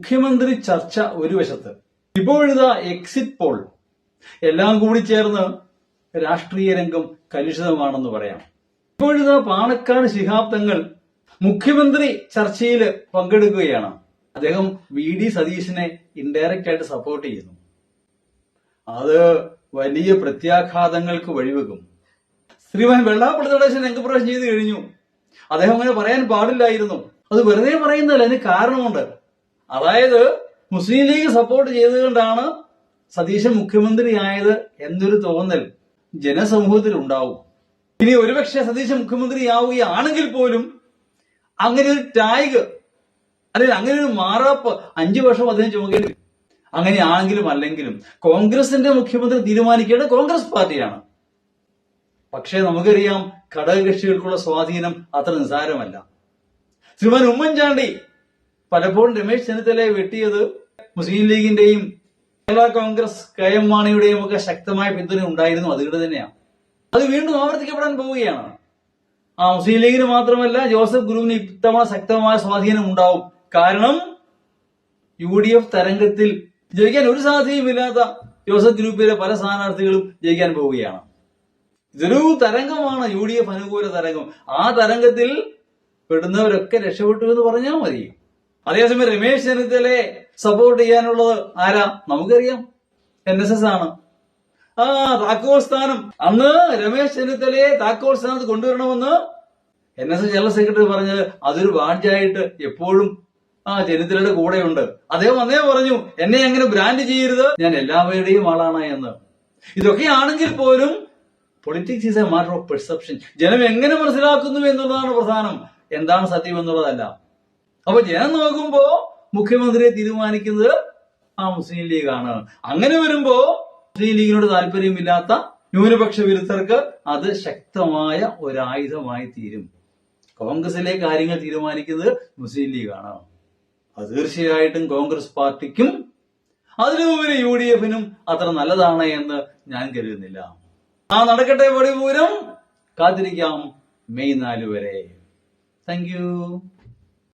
മുഖ്യമന്ത്രി ചർച്ച ഒരു വശത്ത്, ഇപ്പോഴിതാ എക്സിറ്റ് പോൾ, എല്ലാം കൂടി ചേർന്ന് രാഷ്ട്രീയ രംഗം കലുഷിതമാണെന്ന് പറയാം. ഇപ്പോഴിതാ പാണക്കാട് ശിഹാബ് തങ്ങൾ മുഖ്യമന്ത്രി ചർച്ചയിൽ പങ്കെടുക്കുകയാണ്. അദ്ദേഹം VD സതീശനെ ഇൻഡയറക്റ്റ് ആയിട്ട് സപ്പോർട്ട് ചെയ്യുന്നു. അത് വലിയ പ്രത്യാഘാതങ്ങൾക്ക് വഴിവെക്കും. ശ്രീമാൻ വെള്ളാപ്പള്ളി നടേശൻ രംഗപ്രവേശം ചെയ്തു കഴിഞ്ഞു. അദ്ദേഹം അങ്ങനെ പറയാൻ പാടില്ലായിരുന്നു. അത് വെറുതെ പറയുന്നതല്ല, അതിന് കാരണമുണ്ട്. അതായത് മുസ്ലിം ലീഗ് സപ്പോർട്ട് ചെയ്തുകൊണ്ടാണ് സതീശൻ മുഖ്യമന്ത്രിയായത് എന്നൊരു തോന്നൽ ജനസമൂഹത്തിൽ ഉണ്ടാവും. ഇനി ഒരുപക്ഷെ സതീശൻ മുഖ്യമന്ത്രിയാവുകയാണെങ്കിൽ പോലും അങ്ങനെ ഒരു ടാഗ് അല്ലെങ്കിൽ അങ്ങനെ ഒരു മാറാപ്പ് 5 വർഷം അദ്ദേഹം ചുമക്കേണ്ടി വരും. അങ്ങനെയാണെങ്കിലും അല്ലെങ്കിലും കോൺഗ്രസിന്റെ മുഖ്യമന്ത്രി തീരുമാനിക്കേണ്ടത് കോൺഗ്രസ് പാർട്ടിയാണ്. പക്ഷേ നമുക്കറിയാം, ഘടകകക്ഷികൾക്കുള്ള സ്വാധീനം അത്ര നിസ്സാരമല്ല. ശ്രീമാൻ ഉമ്മൻചാണ്ടി പലപ്പോഴും രമേശ് ചെന്നിത്തലയെ വെട്ടിയത് മുസ്ലിം ലീഗിന്റെയും കേരള കോൺഗ്രസ് KM മാണിയുടെയും ഒക്കെ ശക്തമായ പിന്തുണ ഉണ്ടായിരുന്നു. അതുകൊണ്ട് തന്നെയാണ് അത് വീണ്ടും ആവർത്തിക്കപ്പെടാൻ പോവുകയാണ്. മുസ്ലിം ലീഗിന് മാത്രമല്ല, ജോസഫ് ഗ്രൂപ്പിന് ഇത്തവണ ശക്തമായ സ്വാധീനം ഉണ്ടാവും. കാരണം UDF തരംഗത്തിൽ ജയിക്കാൻ ഒരു സാധ്യതയുമില്ലാത്ത ജോസഫ് ഗ്രൂപ്പിലെ പല സ്ഥാനാർത്ഥികളും ജയിക്കാൻ പോവുകയാണ്. ഇതൊരു തരംഗമാണ്, UDF അനുകൂല തരംഗം. ആ തരംഗത്തിൽ പെടുന്നവരൊക്കെ രക്ഷപ്പെട്ടു എന്ന് പറഞ്ഞാൽ മതി. അതേസമയം രമേശ് ചെന്നിത്തലയെ സപ്പോർട്ട് ചെയ്യാനുള്ളത് ആരാ? നമുക്കറിയാം, NSS ആണ്. താക്കോൽ സ്ഥാനം, അന്ന് രമേശ് ചെന്നിത്തലയെ താക്കോൽ സ്ഥാനത്ത് കൊണ്ടുവരണമെന്ന് NSS ജനറൽ സെക്രട്ടറി പറഞ്ഞത് അതൊരു ബാഡ്ജായിട്ട് എപ്പോഴും ചെന്നിത്തലയുടെ കൂടെയുണ്ട്. അദ്ദേഹം അന്നേ പറഞ്ഞു, എന്നെ അങ്ങനെ ബ്രാൻഡ് ചെയ്യരുത്, ഞാൻ എല്ലാവരുടെയും ആളാണ് എന്ന്. ഇതൊക്കെയാണെങ്കിൽ പോലും politics is A matter of perception. ജനം എങ്ങനെ മനസ്സിലാക്കുന്നു എന്നുള്ളതാണ് പ്രധാനം, എന്താണ് സത്യം എന്നുള്ളതല്ല. അപ്പൊ ജനം നോക്കുമ്പോ മുഖ്യമന്ത്രിയെ തീരുമാനിക്കുന്നത് മുസ്ലിം ലീഗാണ്. അങ്ങനെ വരുമ്പോ മുസ്ലിം ലീഗിനോട് താല്പര്യമില്ലാത്ത ന്യൂനപക്ഷ വിരുദ്ധർക്ക് അത് ശക്തമായ ഒരായുധമായി തീരും. കോൺഗ്രസിലെ കാര്യങ്ങൾ തീരുമാനിക്കുന്നത് മുസ്ലിം ലീഗാണ്. അത് തീർച്ചയായിട്ടും കോൺഗ്രസ് പാർട്ടിക്കും അതിനുപരി UDFനും അത്ര നല്ലതാണ് എന്ന് ഞാൻ കരുതുന്നില്ല. നടക്കട്ടെ പടിപൂരം, കാത്തിരിക്കാം മെയ് 4 വരെ. Thank you.